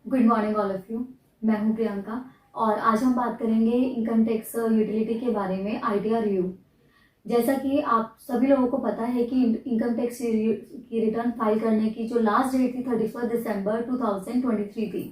Good morning all of you. मैं हूं प्रियंका और आज हम बात करेंगे इनकम टैक्स यूटिलिटी के बारे में आईटीआर यू। जैसा कि आप सभी लोगों को पता है कि इनकम टैक्स की रिटर्न फाइल करने की जो लास्ट डेट थी 31 दिसंबर 2023 थी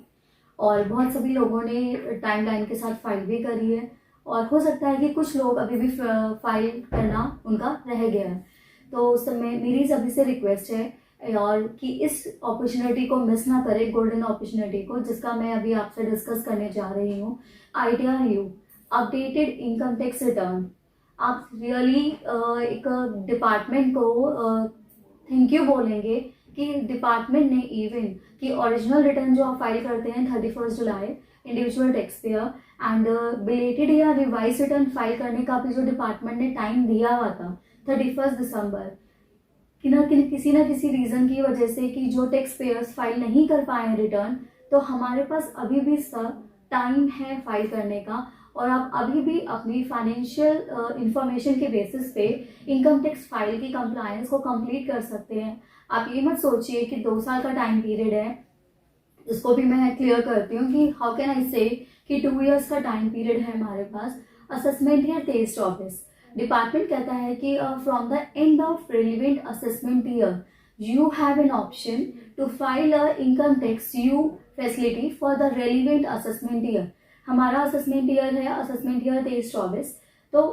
और बहुत सभी लोगों ने टाइम लाइन के साथ फाइल भी करी है और हो सकता है कि कुछ लोग अभी भी फाइल करना उनका रह गया है। तो उस समय मेरी सभी से रिक्वेस्ट है और कि इस अपॉर्चुनिटी को मिस ना करें, गोल्डन अपॉर्चुनिटी को, जिसका मैं अभी आपसे डिस्कस करने जा रही हूँ। ITR you updated income tax return. आप रियली एक डिपार्टमेंट को थैंक यू बोलेंगे कि डिपार्टमेंट ने इवन कि ओरिजिनल रिटर्न जो आप फाइल करते हैं 31 जुलाई individual tax payer and belated या रिवाइज रिटर्न फाइल करने का भी जो डिपार्टमेंट ने टाइम दिया हुआ था 31 दिसंबर, किसी ना किसी रीज़न की वजह से कि जो टैक्स पेयर्स फाइल नहीं कर पाए रिटर्न, तो हमारे पास अभी भी सब टाइम है फाइल करने का और आप अभी भी अपनी फाइनेंशियल इंफॉर्मेशन के बेसिस पे इनकम टैक्स फाइल की कंप्लायंस को कंप्लीट कर सकते हैं। आप ये मत सोचिए कि 2 साल का टाइम पीरियड है। इसको भी मैं क्लियर करती हूँ कि हाउ कैन आई से कि 2 इयर्स का टाइम पीरियड है हमारे पास। असेसमेंट या टेस्ट ऑफिस डिपार्टमेंट कहता है कि from the end of relevant assessment year you have an option to file a income tax you facility for the relevant assessment year. हमारा असेसमेंट ईयर है assessment year 23-24। तो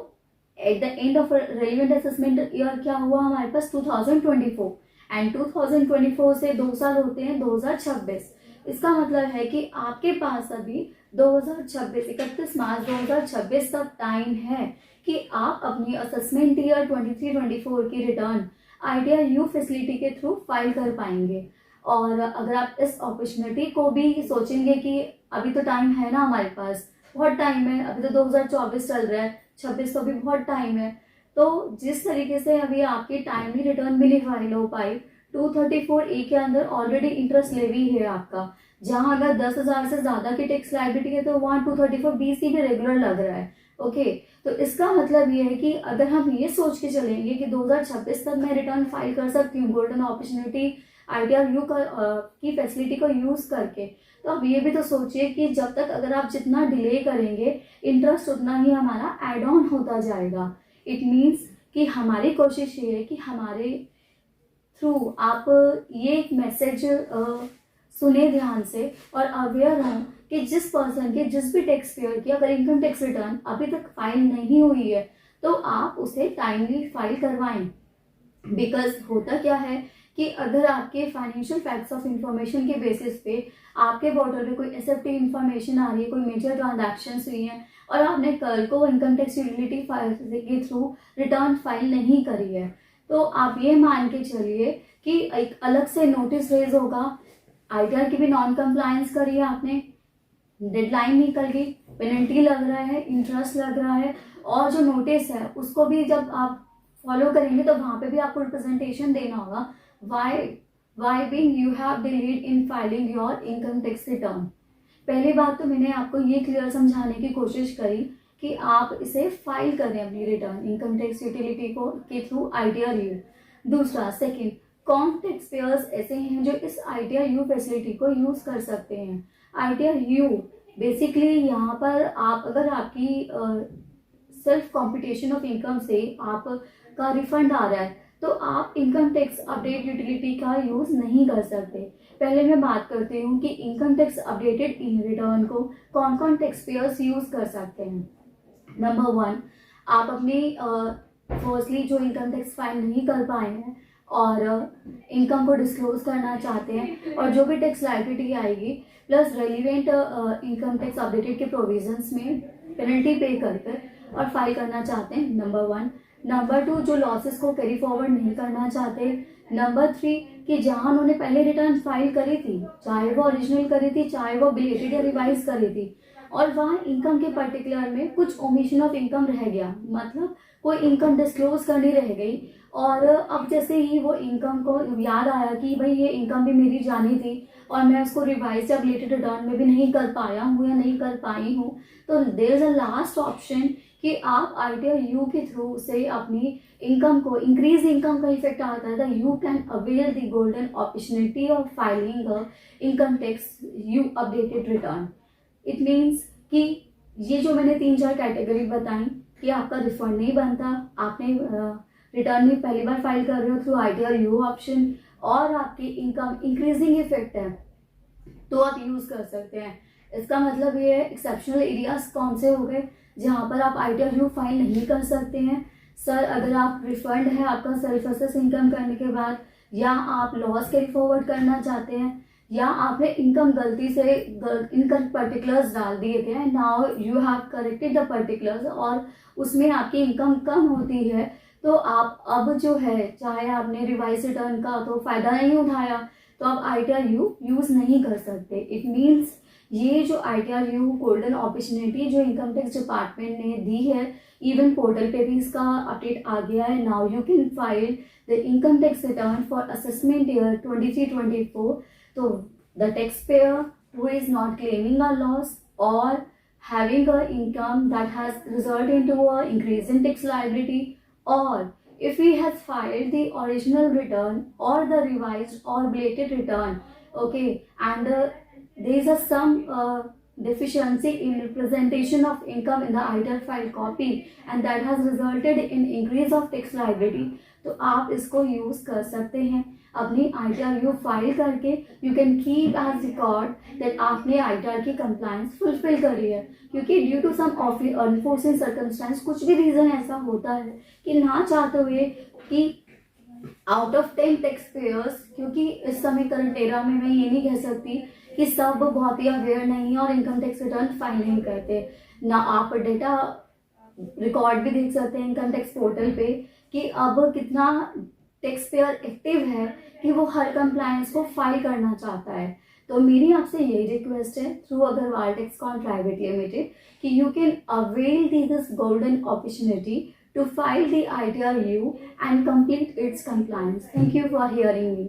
at the end of relevant assessment year क्या हुआ हमारे पास 2024 and 2024 से 2 साल होते हैं 2026। इसका मतलब है कि आपके पास अभी 2026 31 मार्च 2026 तक टाइम है कि आप अपनी असेसमेंट ईयर 23-24 की रिटर्न आईटीआर यू फैसिलिटी के थ्रू फाइल कर पाएंगे। और अगर आप इस अपॉर्चुनिटी को भी सोचेंगे कि अभी तो टाइम है ना हमारे पास, बहुत टाइम है, अभी तो 2024 चल रहा है, 26 तो अभी बहुत टाइम है। तो जिस तरीके से अभी आपकी टाइमली रिटर्न भी नहीं फाइल हो पाई 234A के अंदर ऑलरेडी इंटरेस्ट लेवी है आपका, जहां अगर 10,000 से ज्यादा की टैक्स लायबिलिटी है तो वहां 234BC भी रेगुलर लग रहा है। ओके, तो इसका मतलब ये है कि अगर हम ये सोच के चलेंगे कि 2026 तक मैं रिटर्न फाइल कर सकती हूँ गोल्डन अपॉर्चुनिटी आईटीआर यू की फैसिलिटी को यूज करके, तो अब ये भी तो सोचिए कि जब तक अगर आप जितना डिले करेंगे इंटरेस्ट उतना ही हमारा एड ऑन होता जाएगा। इट मीन्स कि हमारी कोशिश ये है कि हमारे थ्रू आप ये एक मैसेज सुने ध्यान से और अवेयर हों कि जिस पर्सन के जिस भी टैक्स पेयर की अगर इनकम टैक्स रिटर्न अभी तक फाइल नहीं हुई है तो आप उसे टाइमली फाइल करवाएं। बिकॉज होता क्या है कि अगर आपके फाइनेंशियल फैक्ट्स ऑफ इंफॉर्मेशन के बेसिस पे आपके पोर्टल पे कोई एसएफटी इंफॉर्मेशन आ रही है, कोई मेजर ट्रांजैक्शंस हुई हैं और आपने कल को इनकम टैक्स यूटिलिटी फाइल के थ्रू रिटर्न फाइल नहीं करी है, तो आप ये मान के चलिए कि एक अलग से नोटिस रेज होगा। आईटीआर की भी नॉन कंप्लायंस करी है आपने, डेडलाइन निकल गई, पेनल्टी लग रहा है, इंटरेस्ट लग रहा है, और जो नोटिस है उसको भी जब आप फॉलो करेंगे तो वहां पे भी आपको रिप्रेजेंटेशन देना होगा why being you have delayed in filing your income tax return. पहली बात तो मैंने आपको ये क्लियर समझाने की कोशिश करी कि आप इसे फाइल करें अपनी रिटर्न इनकम टैक्स यूटिलिटी को के थ्रू आईटीआर यू। दूसरा सेकंड, कौन टैक्स पेयर्स ऐसे हैं जो इस आईटीआर यू फैसिलिटी को यूज कर सकते हैं। आईटीआर यू बेसिकली यहाँ पर आप अगर आपकी सेल्फ कॉम्पिटिशन ऑफ इनकम से आपका रिफंड आ रहा है तो आप इनकम टैक्स अपडेट यूटिलिटी का यूज नहीं कर सकते। पहले मैं बात करती हूँ कि income tax updated in return को कौन कौन टैक्स पेयर्स यूज कर सकते हैं। नंबर 1, आप अपनी फर्स्टली जो इनकम टैक्स फाइल नहीं कर पाए हैं और इनकम को डिस्क्लोज करना चाहते हैं और जो भी टैक्स लायबिलिटी आएगी plus relevant income tax updated के प्रोविजंस में पेनल्टी पे करके और फाइल करना चाहते हैं। नंबर 1। नंबर 2, जो लॉसेस को कैरी फॉरवर्ड नहीं करना चाहते। नंबर 3, कि जहां उन्होंने पहले रिटर्न फाइल करी थी, चाहे वो ओरिजिनल करी थी चाहे वो बिलेटेड या रिवाइज करी थी, और वहाँ इनकम के पर्टिकुलर में कुछ ओमिशन ऑफ इनकम रह गया, मतलब कोई इनकम डिस्क्लोज करनी रह गई, और अब जैसे ही वो इनकम को याद आया कि भाई ये इनकम भी मेरी जानी थी और मैं उसको रिवाइज या बिलेटेड रिटर्न में भी नहीं कर पाया हूँ या नहीं कर पाई हूँ, तो there is a last option कि आप ITR-U के थ्रू से अपनी इनकम को इंक्रीज इनकम का इफेक्ट आता है, you can avail the golden opportunity of filing income tax you updated return. It means कि ये जो मैंने 3-4 कैटेगरी बताई कि आपका रिफंड नहीं बनता, आपने रिटर्न में पहली बार फाइल कर रहे हो थ्रू ITR-U ऑप्शन, और आपकी इनकम इंक्रीजिंग इफेक्ट है, तो आप यूज कर सकते हैं। इसका मतलब ये है एक्सेप्शनल एरियाज कौन से हो गए जहां पर आप ITR-U फाइल नहीं कर सकते हैं। सर, अगर आप रिफंड है आपका सेल्फ असेस इनकम करने के बाद, या आप लॉस कैरी फॉरवर्ड करना चाहते हैं, या आपने इनकम गलती से इनकम पर्टिकुलर्स डाल दिए थे, now you have corrected the particulars और उसमें आपकी इनकम कम होती है, तो आप अब जो है, चाहे आपने रिवाइज रिटर्न का तो फायदा नहीं उठाया, तो आप ITR-U यूज नहीं कर सकते। इट मीन्स ये जो ITR-U गोल्डन अपॉर्चुनिटी जो इनकम टैक्स डिपार्टमेंट ने दी है, इवन पोर्टल पे भी इसका अपडेट आ गया है। Now you can file the income tax return for assessment year 23-24। तो the tax payer who is not claiming a loss और having a income that has resulted into a increase in tax liability, or if he has filed the original return or the revised or belated return, okay, and there is some deficiency in representation of income in the ITR file copy and that has resulted in increase of tax liability, तो आप इसको use कर सकते हैं अपनी ITR-U file करके। You can keep as record that आपने ITR की कंप्लायंस फुलफिल करी है, क्योंकि due to some unforcing circumstance, कुछ भी रीजन ऐसा होता है कि ना चाहते हुए कि आउट ऑफ 10 टैक्स पेयर्स, क्योंकि इस समय करंट एरा में मैं ये नहीं कह सकती कि सब बहुत ही अवेयर नहीं है और इनकम टैक्स रिटर्न फाइल नहीं करते ना। आप डेटा रिकॉर्ड भी देख सकते हैं इनकम टैक्स पोर्टल पे कि अब कितना टैक्स पेयर एक्टिव है कि वो हर कंप्लायंस को फाइल करना चाहता है। तो मेरी आपसे यही रिक्वेस्ट है थ्रू अग्रवाल टैक्सकॉन प्राइवेट लिमिटेड कि you can avail this golden opportunity to file the ITR-U and complete its compliance. Thank you for hearing me.